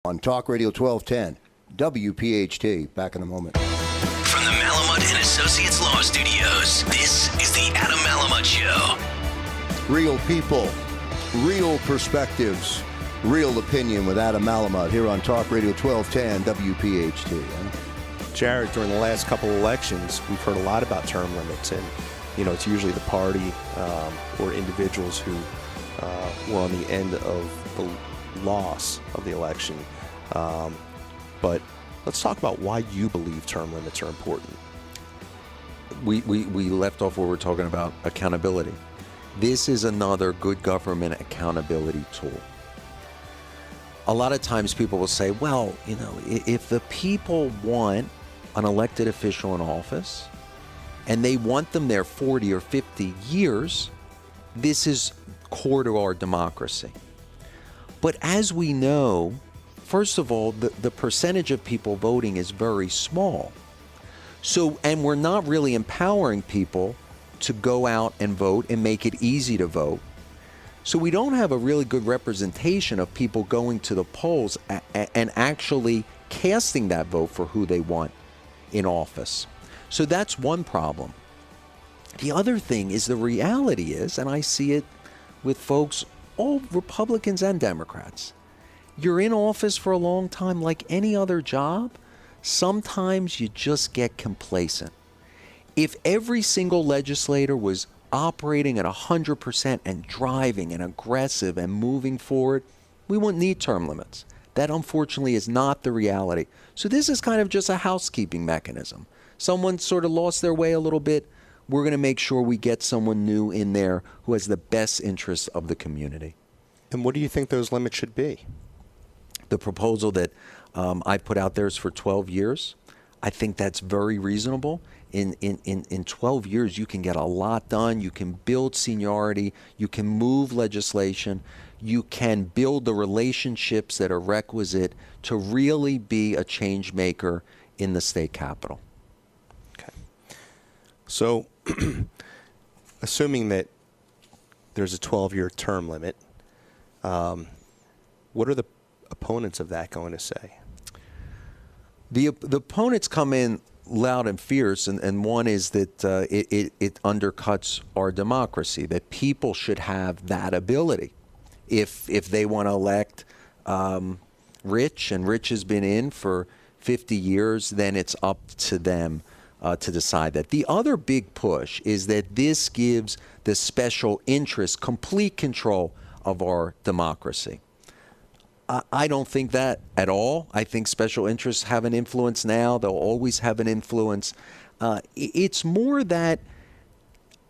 On Talk Radio 1210, WPHT. Back in a moment. From the Malamut and Associates Law Studios, this is the Adam Malamut Show. Real people, real perspectives, real opinion with Adam Malamut here on Talk Radio 1210, WPHT. Jared, during the last couple of elections, we've heard a lot about term limits, and it's usually the party or individuals who were on the end of the loss of the election. But let's talk about why you believe term limits are important. We left off where we're talking about accountability. This is another good government accountability tool. A lot of times people will say, well, if the people want an elected official in office and they want them there 40 or 50 years, this is core to our democracy. But as we know, first of all, the percentage of people voting is very small. And we're not really empowering people to go out and vote and make it easy to vote. So we don't have a really good representation of people going to the polls and actually casting that vote for who they want in office. So that's one problem. The other thing is the reality is, and I see it with folks, all Republicans and Democrats, you're in office for a long time like any other job, sometimes you just get complacent. If every single legislator was operating at 100% and driving and aggressive and moving forward, we wouldn't need term limits. That, unfortunately, is not the reality. So this is kind of just a housekeeping mechanism. Someone sort of lost their way a little bit. We're going to make sure we get someone new in there who has the best interests of the community. And what do you think those limits should be? The proposal that I put out there is for 12 years. I think that's very reasonable. In 12 years, you can get a lot done. You can build seniority. You can move legislation. You can build the relationships that are requisite to really be a change maker in the state capitol. Okay. So, assuming that there's a 12-year term limit, what are the opponents of that going to say? The opponents come in loud and fierce, and one is that it undercuts our democracy, that people should have that ability. If they want to elect Rich, and Rich has been in for 50 years, then it's up to them to decide that. The other big push is that this gives the special interest complete control of our democracy. I don't think that at all. I think special interests have an influence now. They'll always have an influence. It's more that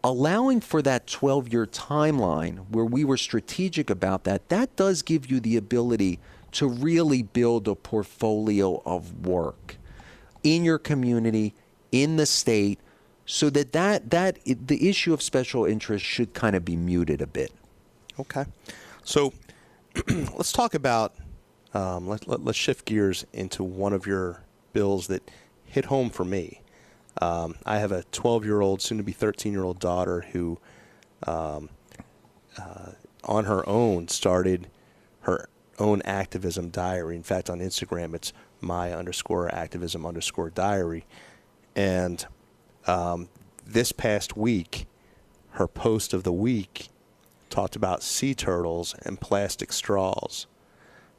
allowing for that 12-year timeline where we were strategic about that does give you the ability to really build a portfolio of work in your community, in the state, so that the issue of special interest should kind of be muted a bit. Okay. So let's talk about, let's shift gears into one of your bills that hit home for me. I have a 12-year-old, soon-to-be 13-year-old daughter who, on her own, started her own activism diary. In fact, on Instagram, it's my_activism_diary. And this past week, her post of the week talked about sea turtles and plastic straws.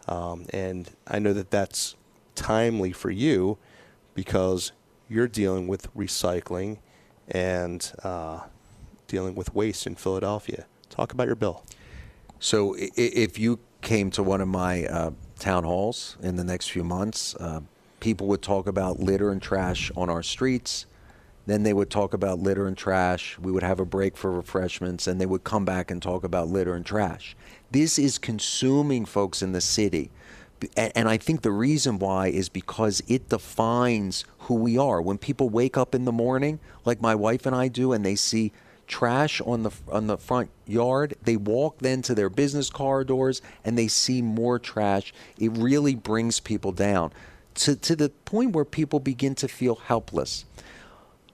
And I know that that's timely for you because you're dealing with recycling and dealing with waste in Philadelphia. Talk about your bill. So if you came to one of my town halls in the next few months, people would talk about litter and trash on our streets. Then they would talk about litter and trash. We would have a break for refreshments, and they would come back and talk about litter and trash. This is consuming folks in the city. And I think the reason why is because it defines who we are. When people wake up in the morning, like my wife and I do, and they see trash on the front yard, they walk then to their business corridors and they see more trash. It really brings people down to the point where people begin to feel helpless.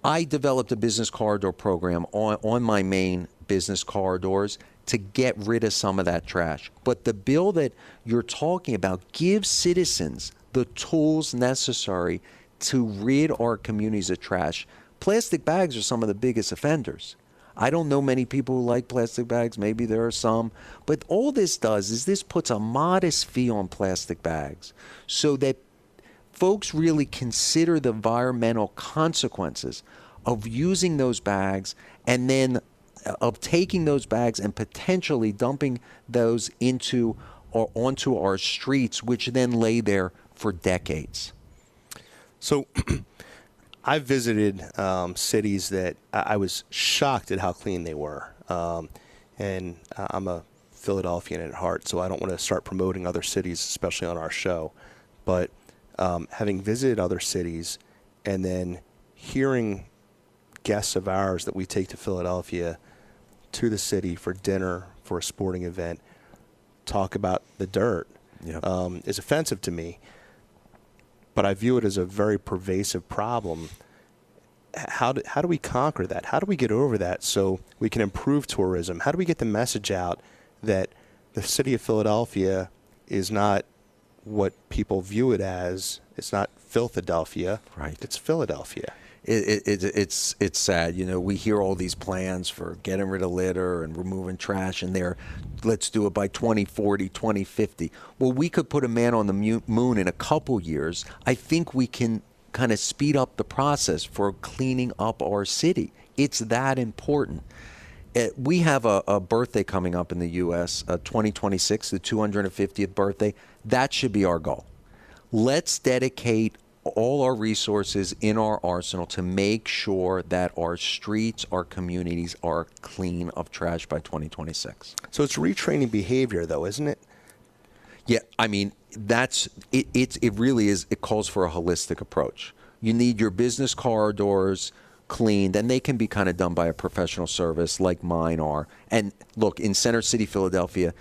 I developed a business corridor program on my main business corridors to get rid of some of that trash. But the bill that you're talking about gives citizens the tools necessary to rid our communities of trash. Plastic bags are some of the biggest offenders. I don't know many people who like plastic bags. Maybe there are some. But all this does is this puts a modest fee on plastic bags so that folks really consider the environmental consequences of using those bags and then of taking those bags and potentially dumping those into or onto our streets, which then lay there for decades. So I've visited cities that I was shocked at how clean they were. And I'm a Philadelphian at heart, so I don't want to start promoting other cities, especially on our show. But having visited other cities and then hearing guests of ours that we take to Philadelphia to the city for dinner, for a sporting event, talk about the dirt is offensive to me. But I view it as a very pervasive problem. How do we conquer that? How do we get over that so we can improve tourism? How do we get the message out that the city of Philadelphia is not what people view it as? It's not Philadelphia. Right. It's Philadelphia. It's sad. You know, we hear all these plans for getting rid of litter and removing trash, and let's do it by 2040, 2050. Well, we could put a man on the moon in a couple years. I think we can kind of speed up the process for cleaning up our city. It's that important. We have a birthday coming up in the U.S., 2026, the 250th birthday. That should be our goal. Let's dedicate all our resources in our arsenal to make sure that our streets, our communities are clean of trash by 2026. So it's retraining behavior, though, isn't it? Yeah, I mean, that's it. It really is. It calls for a holistic approach. You need your business corridors cleaned, and they can be kind of done by a professional service like mine are. And look, in Center City, Philadelphia,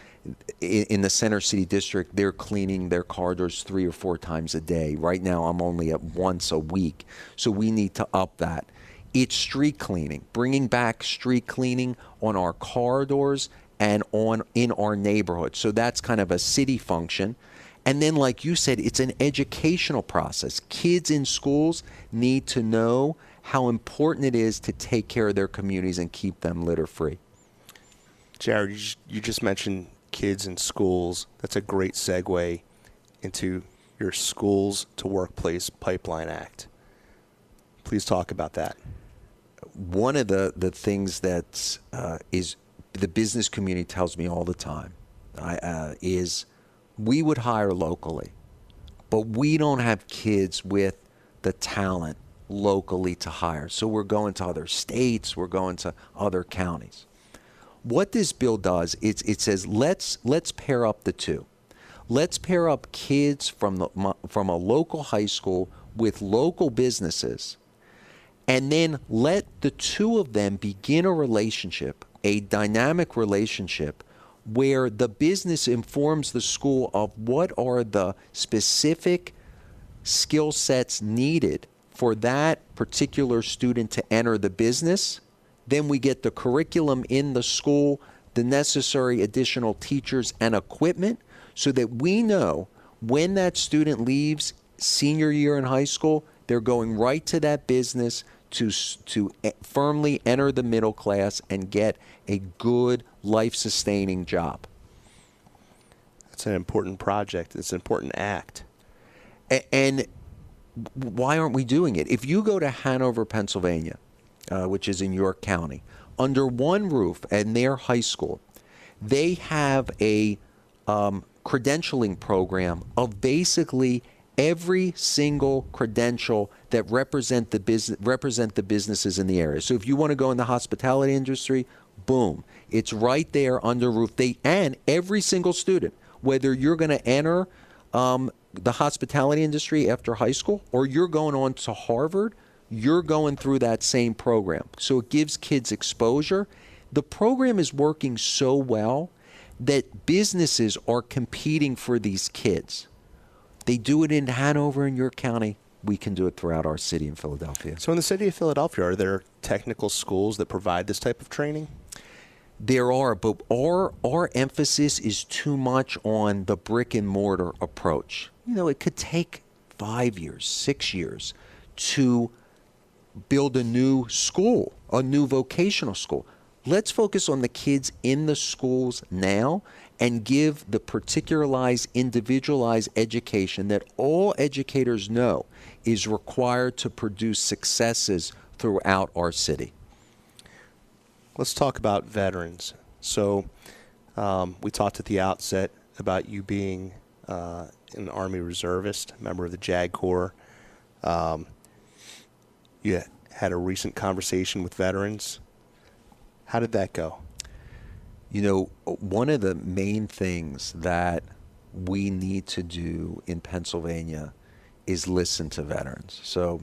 in the Center City District, they're cleaning their corridors 3 or 4 times a day. Right now, I'm only at once a week. So we need to up that. It's street cleaning, bringing back street cleaning on our corridors and in our neighborhood. So that's kind of a city function. And then, like you said, it's an educational process. Kids in schools need to know how important it is to take care of their communities and keep them litter-free. Jared, you just mentioned kids in schools. That's a great segue into your Schools to Workplace Pipeline Act. Please talk about that. One of the things that is the business community tells me all the time is we would hire locally, but we don't have kids with the talent locally to hire. So we're going to other states, we're going to other counties. What this bill does, it says let's pair up the two. Let's pair up kids from a local high school with local businesses, and then let the two of them begin a relationship, a dynamic relationship, where the business informs the school of what are the specific skill sets needed for that particular student to enter the business. Then we get the curriculum in the school, the necessary additional teachers and equipment, so that we know when that student leaves senior year in high school, they're going right to that business to firmly enter the middle class and get a good life-sustaining job. It's an important project. It's an important act. And why aren't we doing it? If you go to Hanover, Pennsylvania, which is in York County, under one roof and their high school, they have a credentialing program of basically every single credential that represent the businesses in the area. So if you want to go in the hospitality industry, boom, it's right there under roof. And every single student, whether you're going to enter the hospitality industry after high school or you're going on to Harvard, you're going through that same program. So it gives kids exposure. The program is working so well that businesses are competing for these kids. They do it in Hanover and York County. We can do it throughout our city in Philadelphia. So in the city of Philadelphia, are there technical schools that provide this type of training? There are, but our emphasis is too much on the brick and mortar approach. It could take 5 years, 6 years to build a new school, a new vocational school. Let's focus on the kids in the schools now and give the particularized, individualized education that all educators know is required to produce successes throughout our city. Let's talk about veterans. So we talked at the outset about you being an Army reservist, member of the JAG Corps. You had a recent conversation with veterans. How did that go? One of the main things that we need to do in Pennsylvania is listen to veterans. So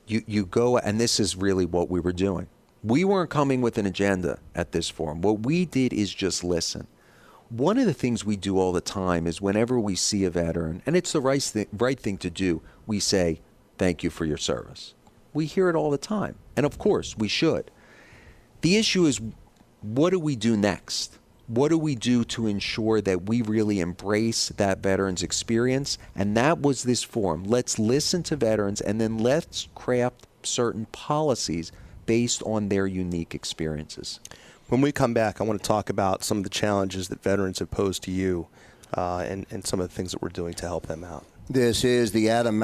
you go, and this is really what we were doing. We weren't coming with an agenda at this forum. What we did is just listen. One of the things we do all the time is whenever we see a veteran, and it's the right thing to do, we say, thank you for your service. We hear it all the time. And of course, we should. The issue is, what do we do next? What do we do to ensure that we really embrace that veteran's experience? And that was this forum. Let's listen to veterans, and then let's craft certain policies based on their unique experiences. When we come back, I want to talk about some of the challenges that veterans have posed to you and some of the things that we're doing to help them out. This is the Adam